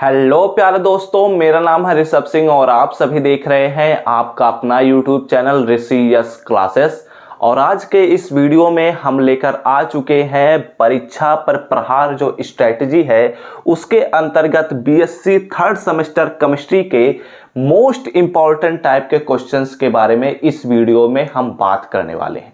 Hello प्यारे दोस्तों, मेरा नाम है ऋषभ सिंह और आप सभी देख रहे हैं आपका अपना यूट्यूब चैनल ऋषि यस क्लासेस। और आज के इस वीडियो में हम लेकर आ चुके हैं परीक्षा पर प्रहार जो स्ट्रेटजी है उसके अंतर्गत बीएससी थर्ड सेमेस्टर केमिस्ट्री के मोस्ट इंपॉर्टेंट टाइप के क्वेश्चंस के बारे में इस वीडियो में हम बात करने वाले हैं।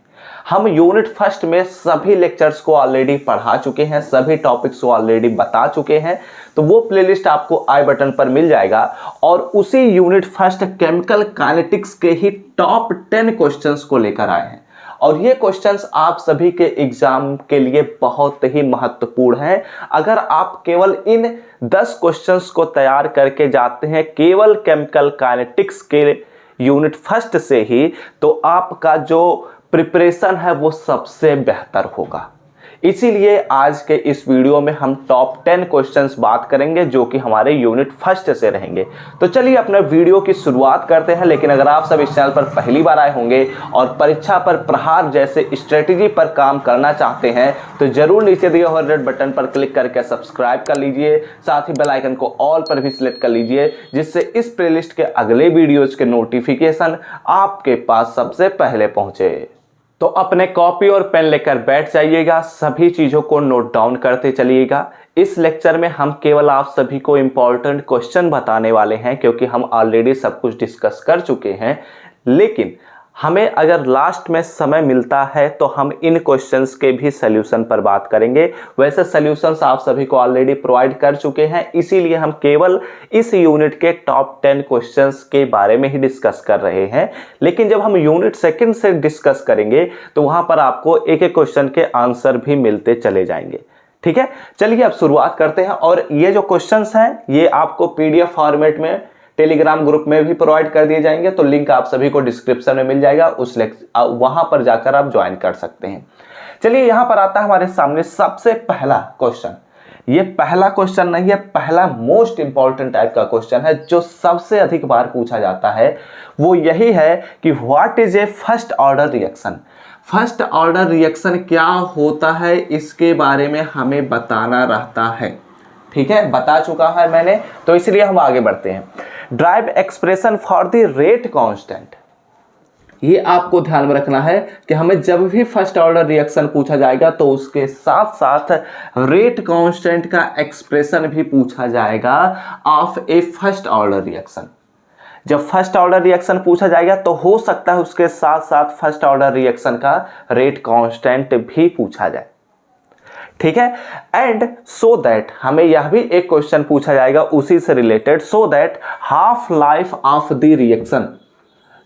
हम यूनिट फर्स्ट में सभी लेक्चर्स को ऑलरेडी पढ़ा चुके हैं, सभी टॉपिक्स को ऑलरेडी बता चुके हैं, तो वो प्लेलिस्ट आपको आई बटन पर मिल जाएगा। और उसी यूनिट फर्स्ट केमिकल काइनेटिक्स के ही टॉप 10 क्वेश्चंस को लेकर आए हैं। और ये क्वेश्चंस आप सभी के एग्जाम के लिए बहुत ही महत्वपूर्ण हैं। अगर आप केवल इन 10 क्वेश्चंस को तैयार करके जाते हैं केवल केमिकल काइनेटिक्स के यूनिट फर्स्ट से ही, तो आपका जो प्रिपरेशन है वो सबसे बेहतर होगा। इसीलिए आज के इस वीडियो में हम टॉप 10 क्वेश्चंस बात करेंगे जो कि हमारे यूनिट फर्स्ट से रहेंगे। तो चलिए अपने वीडियो की शुरुआत करते हैं। लेकिन अगर आप सब इस चैनल पर पहली बार आए होंगे और परीक्षा पर प्रहार जैसे स्ट्रेटजी पर काम करना चाहते हैं तो जरूर नीचे दिए हुए रेड बटन पर क्लिक करके सब्सक्राइब कर लीजिए। साथ ही बेल आइकन को ऑल पर भी सिलेक्ट कर लीजिए, जिससे इस प्लेलिस्ट के अगले वीडियोज के नोटिफिकेशन आपके पास सबसे पहले पहुंचे। तो अपने कॉपी और पेन लेकर बैठ जाइएगा, सभी चीज़ों को नोट डाउन करते चलिएगा। इस लेक्चर में हम केवल आप सभी को इम्पोर्टेंट क्वेश्चन बताने वाले हैं, क्योंकि हम ऑलरेडी सब कुछ डिस्कस कर चुके हैं। लेकिन हमें अगर लास्ट में समय मिलता है तो हम इन क्वेश्चंस के भी सल्यूशन पर बात करेंगे। वैसे सल्यूशंस आप सभी को ऑलरेडी प्रोवाइड कर चुके हैं, इसीलिए हम केवल इस यूनिट के टॉप 10 क्वेश्चंस के बारे में ही डिस्कस कर रहे हैं। लेकिन जब हम यूनिट सेकंड से डिस्कस करेंगे तो वहां पर आपको एक एक क्वेश्चन के आंसर भी मिलते चले जाएंगे। ठीक है, चलिए अब शुरुआत करते हैं। और ये जो क्वेश्चंस हैं ये आपको पीडीएफ फॉर्मेट में टेलीग्राम ग्रुप में भी प्रोवाइड कर दिए जाएंगे, तो लिंक आप सभी को डिस्क्रिप्शन में मिल जाएगा, वहां पर जाकर आप ज्वाइन कर सकते हैं। चलिए यहां पर आता है हमारे सामने सबसे पहला क्वेश्चन। ये पहला क्वेश्चन नहीं है, पहला मोस्ट इंपॉर्टेंट टाइप का क्वेश्चन है जो सबसे अधिक बार पूछा जाता है। वो यही है कि what is a first order reaction. First order reaction क्या होता है, इसके बारे में हमें बताना रहता है। ठीक है, बता चुका है मैंने, तो इसलिए हम आगे बढ़ते हैं। Drive expression for the rate constant, ये आपको ध्यान में रखना है कि हमें जब भी फर्स्ट ऑर्डर रिएक्शन पूछा जाएगा तो उसके साथ साथ रेट कांस्टेंट का एक्सप्रेशन भी पूछा जाएगा of A first order reaction. जब फर्स्ट ऑर्डर रिएक्शन पूछा जाएगा तो हो सकता है उसके साथ साथ फर्स्ट ऑर्डर रिएक्शन का रेट कांस्टेंट भी पूछा जाए। ठीक है, एंड सो दैट हमें यह भी एक क्वेश्चन पूछा जाएगा उसी से related, so that half life of the reaction.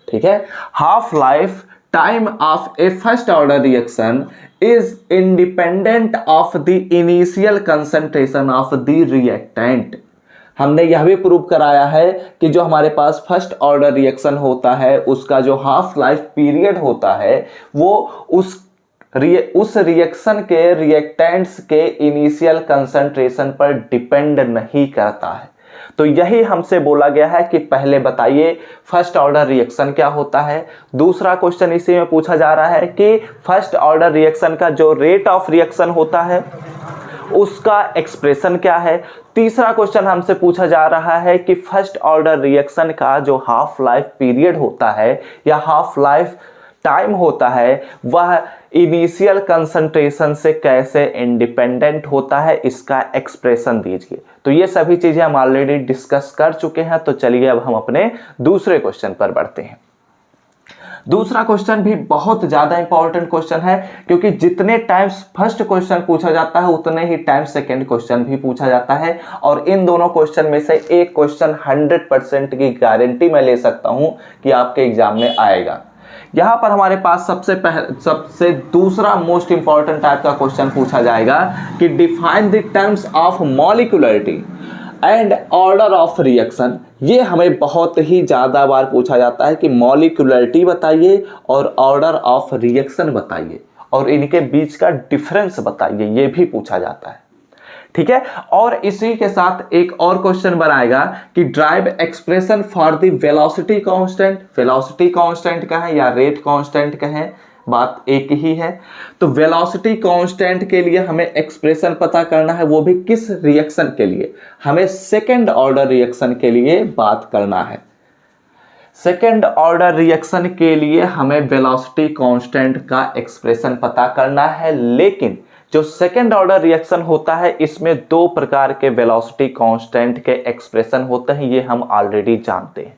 ठीक है, half life time of A first order reaction is independent of the initial concentration of the reactant. हमने यह भी प्रूव कराया है कि जो हमारे पास फर्स्ट ऑर्डर रिएक्शन होता है उसका जो हाफ लाइफ पीरियड होता है वो उस रिएक्शन के रिएक्टेंट्स के इनिशियल कंसंट्रेशन पर डिपेंड नहीं करता है। तो यही हमसे बोला गया है कि पहले बताइए फर्स्ट ऑर्डर रिएक्शन क्या होता है। दूसरा क्वेश्चन इसी में पूछा जा रहा है कि फर्स्ट ऑर्डर रिएक्शन का जो रेट ऑफ रिएक्शन होता है उसका एक्सप्रेशन क्या है। तीसरा क्वेश्चन हमसे पूछा जा रहा है कि फर्स्ट ऑर्डर रिएक्शन का जो हाफ लाइफ पीरियड होता है या हाफ लाइफ टाइम होता है वह इनिशियल कंसंट्रेशन से कैसे इंडिपेंडेंट होता है, इसका एक्सप्रेशन दीजिए। तो ये सभी चीजें हम ऑलरेडी डिस्कस कर चुके हैं। तो चलिए अब हम अपने दूसरे क्वेश्चन पर बढ़ते हैं। दूसरा क्वेश्चन भी बहुत ज्यादा इंपॉर्टेंट क्वेश्चन है, क्योंकि जितने टाइम्स फर्स्ट क्वेश्चन पूछा जाता है उतने ही टाइम सेकंड क्वेश्चन भी पूछा जाता है। और इन दोनों क्वेश्चन में से एक क्वेश्चन 100% की गारंटी मैं ले सकता हूं कि आपके एग्जाम में आएगा। यहां पर हमारे पास सबसे दूसरा मोस्ट इंपॉर्टेंट टाइप का क्वेश्चन पूछा जाएगा कि define the terms of molecularity and order of reaction. ये हमें बहुत ही ज़्यादा बार पूछा जाता है कि मॉलिक्यूलरिटी बताइए और ऑर्डर ऑफ रिएक्शन बताइए और इनके बीच का डिफरेंस बताइए, ये भी पूछा जाता है। ठीक है, और इसी के साथ एक और क्वेश्चन बनाएगा कि drive expression for the velocity constant. Velocity constant का है या रेट कांस्टेंट का है, बात एक ही है। तो वेलोसिटी कांस्टेंट के लिए हमें एक्सप्रेशन पता करना है, वो भी किस रिएक्शन के लिए, हमें सेकंड ऑर्डर रिएक्शन के लिए बात करना है। सेकेंड ऑर्डर रिएक्शन के लिए हमें वेलोसिटी कांस्टेंट का एक्सप्रेशन पता करना है, लेकिन जो सेकेंड ऑर्डर रिएक्शन होता है इसमें दो प्रकार के वेलोसिटी कांस्टेंट के एक्सप्रेशन होते हैं, ये हम ऑलरेडी जानते हैं।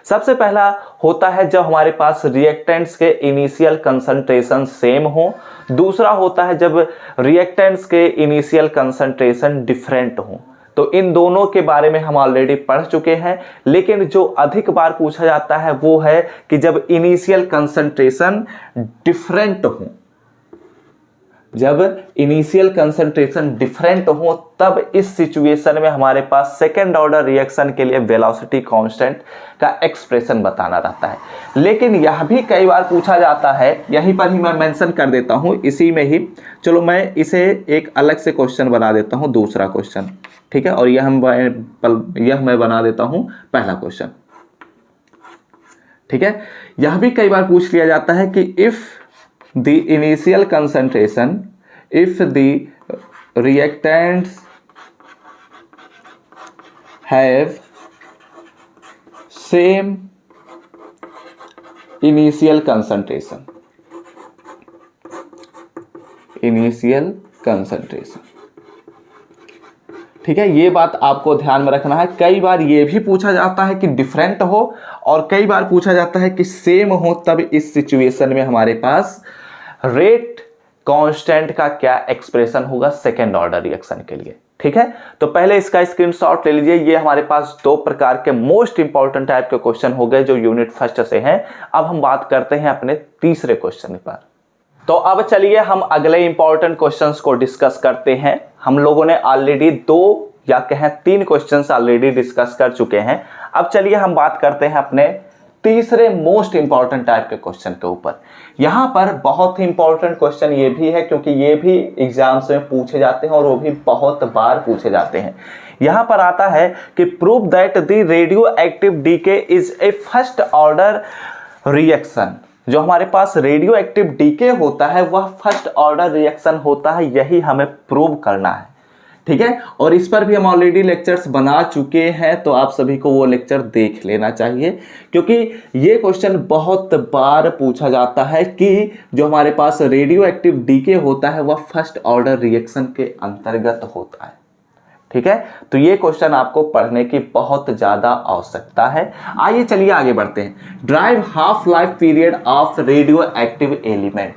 सबसे पहला होता है जब हमारे पास रिएक्टेंट्स के इनिशियल कंसंट्रेशन सेम हो, दूसरा होता है जब रिएक्टेंट्स के इनिशियल कंसंट्रेशन डिफरेंट हो। तो इन दोनों के बारे में हम ऑलरेडी पढ़ चुके हैं, लेकिन जो अधिक बार पूछा जाता है वो है कि जब इनिशियल कंसंट्रेशन डिफरेंट हो, जब इनिशियल कंसंट्रेशन डिफरेंट हो तब इस सिचुएशन में हमारे पास सेकेंड ऑर्डर रिएक्शन के लिए वेलोसिटी कांस्टेंट का एक्सप्रेशन बताना रहता है। लेकिन यह भी कई बार पूछा जाता है, यहीं पर ही मैं मेंशन कर देता हूं इसी में ही, चलो मैं इसे एक अलग से क्वेश्चन बना देता हूं, दूसरा क्वेश्चन, ठीक है, और यह मैं बना देता हूं पहला क्वेश्चन, ठीक है। यह भी कई बार पूछ लिया जाता है कि if the initial concentration, if the reactants have same initial concentration, ठीक है, ये बात आपको ध्यान में रखना है। कई बार ये भी पूछा जाता है कि डिफरेंट हो और कई बार पूछा जाता है कि सेम हो, तब इस सिचुएशन में हमारे पास रेट कांस्टेंट का क्या एक्सप्रेशन होगा सेकेंड ऑर्डर रिएक्शन के लिए, ठीक है। तो पहले इसका स्क्रीनशॉट ले लीजिए। ये हमारे पास दो प्रकार के मोस्ट इंपॉर्टेंट टाइप के क्वेश्चन हो गए जो यूनिट फर्स्ट से हैं। अब हम बात करते हैं अपने तीसरे क्वेश्चन पर। तो अब चलिए हम अगले इंपॉर्टेंट क्वेश्चंस को डिस्कस करते हैं। हम लोगों ने ऑलरेडी दो या कहें तीन क्वेश्चंस ऑलरेडी डिस्कस कर चुके हैं। अब चलिए हम बात करते हैं अपने तीसरे मोस्ट इंपॉर्टेंट टाइप के क्वेश्चन के ऊपर। यहां पर बहुत ही इंपॉर्टेंट क्वेश्चन ये भी है क्योंकि ये भी एग्जाम्स में पूछे जाते हैं और वो भी बहुत बार पूछे जाते हैं। यहां पर आता है कि prove that the radioactive decay is a first order reaction. जो हमारे पास रेडियो एक्टिव डीके होता है वह फर्स्ट ऑर्डर रिएक्शन होता है, यही हमें प्रूव करना है, ठीक है। और इस पर भी हम ऑलरेडी लेक्चर्स बना चुके हैं, तो आप सभी को वो लेक्चर देख लेना चाहिए क्योंकि ये क्वेश्चन बहुत बार पूछा जाता है कि जो हमारे पास रेडियो एक्टिव डीके होता है वह फर्स्ट ऑर्डर रिएक्शन के अंतर्गत होता है, ठीक है। तो ये क्वेश्चन आपको पढ़ने की बहुत ज्यादा आवश्यकता है। आइए चलिए आगे बढ़ते हैं। Drive half life period of radio active element.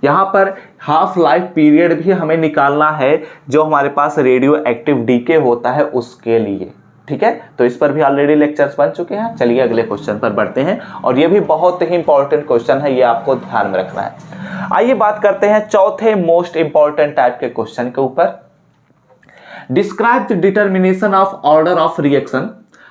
यहां पर हाफ लाइफ पीरियड भी हमें निकालना है जो हमारे पास रेडियो एक्टिव डीके होता है उसके लिए, ठीक है। तो इस पर भी ऑलरेडी लेक्चर्स बन चुके हैं। चलिए अगले क्वेश्चन पर बढ़ते हैं और ये भी बहुत ही इंपॉर्टेंट क्वेश्चन है, ये आपको ध्यान में रखना है। आइए बात करते हैं चौथे मोस्ट इंपॉर्टेंट टाइप के क्वेश्चन के ऊपर। Describe the determination of order of reaction.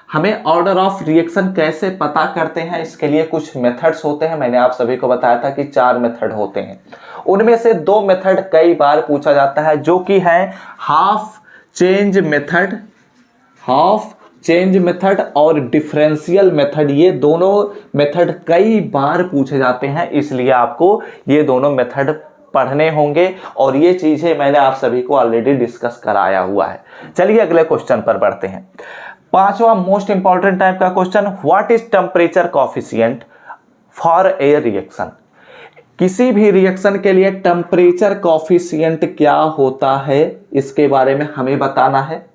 हमें ऑर्डर ऑफ रिएक्शन कैसे पता करते हैं, इसके लिए कुछ मेथड्स होते हैं। मैंने आप सभी को बताया था कि 4 मेथड होते हैं, उनमें से 2 मेथड कई बार पूछा जाता है जो कि है हाफ चेंज मेथड और डिफरेंशियल मेथड। ये दोनों मेथड कई बार पूछे जाते हैं, इसलिए आपको ये दोनों मेथड पढ़ने होंगे और ये चीजें मैंने आप सभी को ऑलरेडी डिस्कस कराया हुआ है। चलिए अगले क्वेश्चन पर बढ़ते हैं। पांचवा मोस्ट इंपॉर्टेंट टाइप का question, what is temperature coefficient for a reaction. किसी भी रिएक्शन के लिए टेम्परेचर कोएफिशिएंट क्या होता है इसके बारे में हमें बताना है,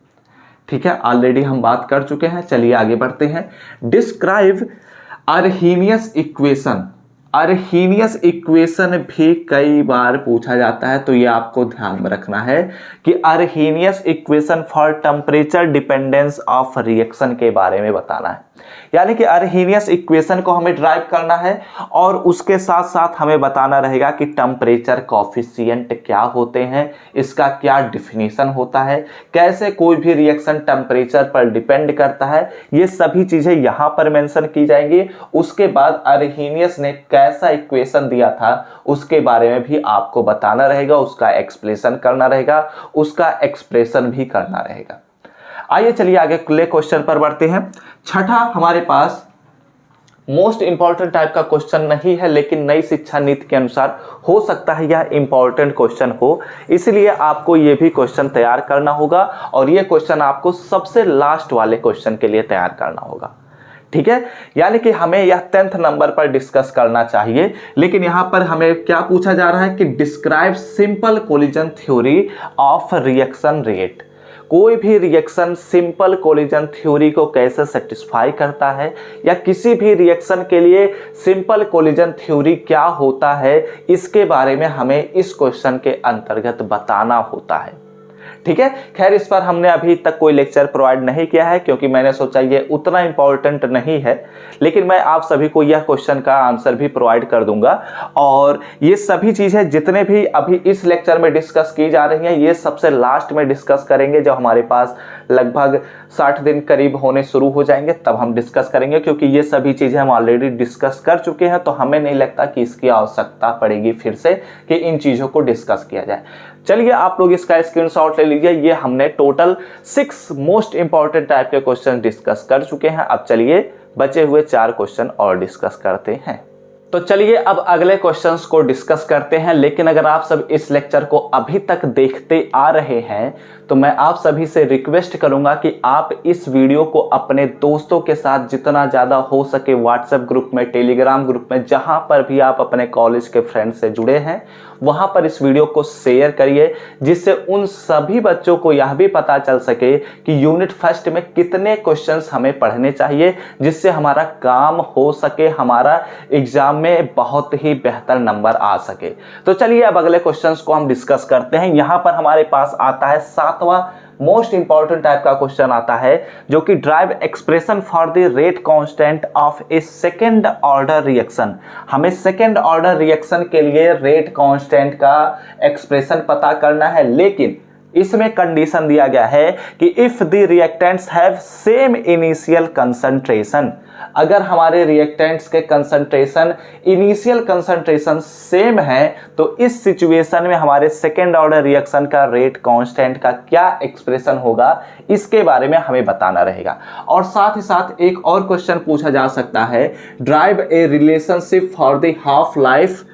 ठीक है। ऑलरेडी हम बात कर चुके हैं। चलिए आगे बढ़ते हैं। Describe Arrhenius equation. Arrhenius equation भी कई बार पूछा जाता है, तो ये आपको ध्यान में रखना है कि Arrhenius equation for temperature dependence of reaction के बारे में बताना है। यानी कि अर्हीनियस इक्वेशन को हमें ड्राइव करना है और उसके साथ साथ हमें बताना रहेगा कि टेम्परेचर कोएफिशिएंट क्या होते हैं, इसका क्या डिफिनीशन होता है, कैसे कोई भी रिएक्शन टेम्परेचर पर डिपेंड करता है, ये सभी चीजें यहां पर मेंशन की जाएंगी। उसके बाद अर्हीनियस ने कैसा इक्वेशन दिया था उसके बारे में भी आपको बताना रहेगा, उसका एक्सप्लेनेशन करना रहेगा, उसका एक्सप्रेशन भी करना रहेगा। आइए चलिए आगे अगले क्वेश्चन पर बढ़ते हैं। छठा हमारे पास मोस्ट इंपॉर्टेंट टाइप का क्वेश्चन नहीं है, लेकिन नई शिक्षा नीति के अनुसार हो सकता है यह इंपॉर्टेंट क्वेश्चन हो, इसलिए आपको ये भी क्वेश्चन तैयार करना होगा और ये क्वेश्चन आपको सबसे लास्ट वाले क्वेश्चन के लिए तैयार करना होगा। ठीक है, यानी कि हमें यह 10th नंबर पर डिस्कस करना चाहिए। लेकिन यहां पर हमें क्या पूछा जा रहा है कि describe simple collision theory of reaction rate. कोई भी रिएक्शन सिंपल कोलिजन थ्योरी को कैसे सेटिस्फाई करता है, या किसी भी रिएक्शन के लिए सिंपल कोलिजन थ्योरी क्या होता है, इसके बारे में हमें इस क्वेश्चन के अंतर्गत बताना होता है। ठीक है, खैर इस पर हमने अभी तक कोई लेक्चर प्रोवाइड नहीं किया है, क्योंकि मैंने सोचा ये उतना इंपॉर्टेंट नहीं है, लेकिन मैं आप सभी को यह क्वेश्चन का आंसर भी प्रोवाइड कर दूंगा। और ये सभी चीजें जितने भी अभी इस लेक्चर में डिस्कस की जा रही हैं, ये सबसे लास्ट में डिस्कस करेंगे जब हमारे पास लगभग 60 दिन करीब होने शुरू हो जाएंगे, तब हम डिस्कस करेंगे, क्योंकि ये सभी चीजें हम ऑलरेडी डिस्कस कर चुके हैं, तो हमें नहीं लगता कि इसकी आवश्यकता पड़ेगी फिर से कि इन चीजों को डिस्कस किया जाए। चलिए आप लोग इसका स्क्रीनशॉट ले लीजिए। ये हमने टोटल 6 मोस्ट इंपॉर्टेंट टाइप के क्वेश्चन डिस्कस कर चुके हैं। अब चलिए बचे हुए 4 क्वेश्चन और डिस्कस करते हैं। तो चलिए अब अगले क्वेश्चंस को डिस्कस करते हैं। लेकिन अगर आप सब इस लेक्चर को अभी तक देखते आ रहे हैं तो मैं आप सभी से रिक्वेस्ट करूंगा कि आप इस वीडियो को अपने दोस्तों के साथ जितना ज़्यादा हो सके व्हाट्सएप ग्रुप में, टेलीग्राम ग्रुप में, जहां पर भी आप अपने कॉलेज के फ्रेंड से जुड़े हैं वहां पर इस वीडियो को शेयर करिए, जिससे उन सभी बच्चों को यह भी पता चल सके कि यूनिट फर्स्ट में कितने क्वेश्चंस हमें पढ़ने चाहिए, जिससे हमारा काम हो सके, हमारा एग्जाम में बहुत ही बेहतर नंबर आ सके। तो चलिए अब अगले क्वेश्चंस को हम डिस्कस करते हैं। यहां पर हमारे पास आता है 7वां मोस्ट इंपॉर्टेंट टाइप का क्वेश्चन आता है, जो कि drive expression for the rate constant of A second order reaction. हमें सेकेंड ऑर्डर रिएक्शन के लिए रेट कांस्टेंट का एक्सप्रेशन पता करना है, लेकिन इसमें कंडीशन दिया गया है कि if the reactants have same initial concentration. अगर हमारे रिएक्टेंट्स के कंसंट्रेशन, इनिशियल कंसंट्रेशन सेम है, तो इस सिचुएशन में हमारे सेकेंड ऑर्डर रिएक्शन का रेट कांस्टेंट का क्या एक्सप्रेशन होगा, इसके बारे में हमें बताना रहेगा। और साथ ही साथ एक और क्वेश्चन पूछा जा सकता है, drive A relationship for the half life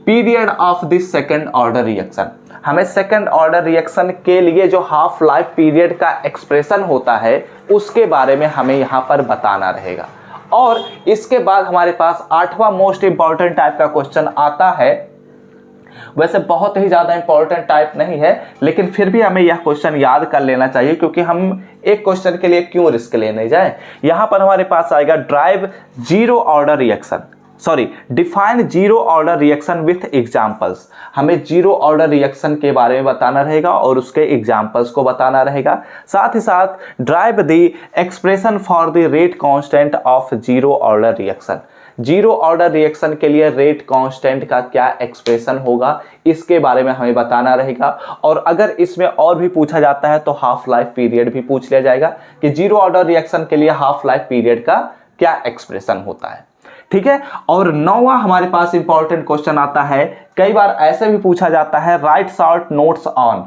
period of the second order reaction. हमें सेकेंड ऑर्डर रिएक्शन के लिए जो हाफ लाइफ पीरियड का एक्सप्रेशन होता है उसके बारे में हमें यहाँ पर बताना रहेगा। और इसके बाद हमारे पास 8वां मोस्ट इंपॉर्टेंट टाइप का क्वेश्चन आता है। वैसे बहुत ही ज्यादा इंपॉर्टेंट टाइप नहीं है, लेकिन फिर भी हमें यह क्वेश्चन याद कर लेना चाहिए, क्योंकि हम एक क्वेश्चन के लिए क्यों रिस्क लेने जाए। यहां पर हमारे पास आएगा drive zero order reaction, define zero order reaction with examples. हमें जीरो ऑर्डर रिएक्शन के बारे में बताना रहेगा और उसके एग्जांपल्स को बताना रहेगा। साथ ही साथ drive the expression for the rate constant of zero order reaction. Zero order reaction के लिए रेट कांस्टेंट का क्या एक्सप्रेशन होगा, इसके बारे में हमें बताना रहेगा। और अगर इसमें और भी पूछा जाता है तो हाफ लाइफ पीरियड भी पूछ लिया जाएगा कि जीरो ऑर्डर रिएक्शन के लिए हाफ लाइफ पीरियड का क्या एक्सप्रेशन होता है। ठीक है, और 9वां हमारे पास इंपॉर्टेंट क्वेश्चन आता है। कई बार ऐसे भी पूछा जाता है, right short notes on.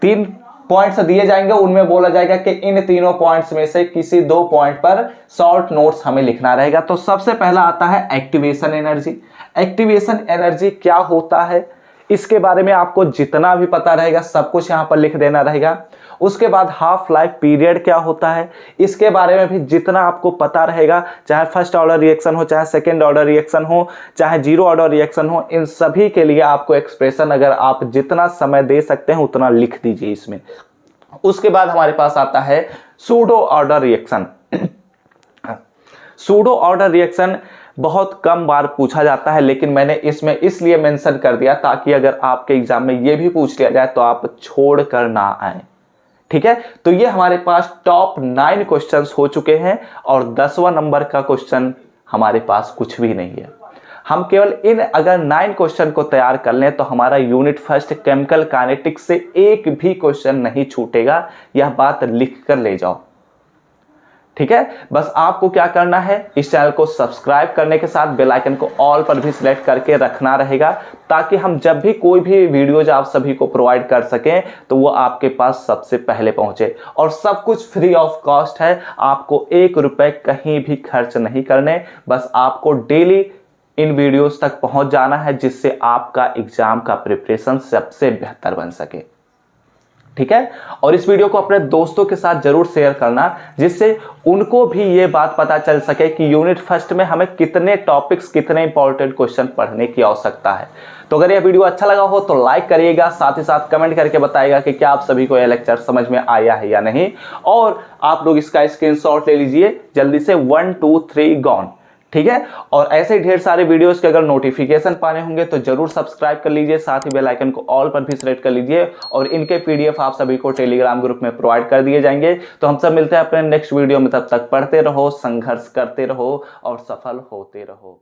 3 points दिए जाएंगे, उनमें बोला जाएगा कि इन तीनों पॉइंट्स में से किसी 2 पॉइंट पर शॉर्ट नोट्स हमें लिखना रहेगा। तो सबसे पहला आता है एक्टिवेशन एनर्जी। एक्टिवेशन एनर्जी क्या होता है, इसके बारे में आपको जितना भी पता रहेगा सब कुछ यहां पर लिख देना रहेगा। उसके बाद हाफ लाइफ पीरियड क्या होता है, इसके बारे में भी जितना आपको पता रहेगा, चाहे फर्स्ट ऑर्डर रिएक्शन हो, चाहे सेकेंड ऑर्डर रिएक्शन हो, चाहे जीरो ऑर्डर रिएक्शन हो, इन सभी के लिए आपको एक्सप्रेशन अगर आप जितना समय दे सकते हैं उतना लिख दीजिए इसमें। उसके बाद हमारे पास आता है pseudo order reaction. Pseudo order reaction बहुत कम बार पूछा जाता है, लेकिन मैंने इसमें इसलिए मेंशन कर दिया ताकि अगर आपके एग्जाम में ये भी पूछ लिया जाए तो आप छोड़ कर ना आए। ठीक है, तो ये हमारे पास टॉप 9 क्वेश्चंस हो चुके हैं और 10वां नंबर का क्वेश्चन हमारे पास कुछ भी नहीं है। हम केवल इन अगर 9 क्वेश्चन को तैयार कर लें तो हमारा यूनिट फर्स्ट केमिकल काइनेटिक्स से एक भी क्वेश्चन नहीं छूटेगा। यह बात लिख कर ले जाओ। ठीक है, बस आपको क्या करना है, इस चैनल को सब्सक्राइब करने के साथ बेल आइकन को ऑल पर भी सिलेक्ट करके रखना रहेगा, ताकि हम जब भी कोई भी वीडियोज आप सभी को प्रोवाइड कर सकें तो वो आपके पास सबसे पहले पहुंचे। और सब कुछ फ्री ऑफ कॉस्ट है, आपको 1 रुपए कहीं भी खर्च नहीं करने, बस आपको डेली इन वीडियोस तक पहुंच जाना है, जिससे आपका एग्जाम का प्रिपरेशन सबसे बेहतर बन सके। ठीक है, और इस वीडियो को अपने दोस्तों के साथ जरूर शेयर करना, जिससे उनको भी ये बात पता चल सके कि यूनिट फर्स्ट में हमें कितने टॉपिक्स, कितने इंपॉर्टेंट क्वेश्चन पढ़ने की आवश्यकता है। तो अगर यह वीडियो अच्छा लगा हो तो लाइक करिएगा, साथ ही साथ कमेंट करके बताइएगा कि क्या आप सभी को यह लेक्चर समझ में आया है या नहीं, और आप लोग इसका स्क्रीनशॉट ले लीजिए जल्दी से 1 2 3 गॉन। ठीक है, और ऐसे ढेर सारे वीडियोस के अगर नोटिफिकेशन पाने होंगे तो जरूर सब्सक्राइब कर लीजिए, साथ ही बेल आइकन को ऑल पर भी सेलेक्ट कर लीजिए, और इनके पीडीएफ आप सभी को टेलीग्राम ग्रुप में प्रोवाइड कर दिए जाएंगे। तो हम सब मिलते हैं अपने नेक्स्ट वीडियो में, तब तक पढ़ते रहो, संघर्ष करते रहो और सफल होते रहो।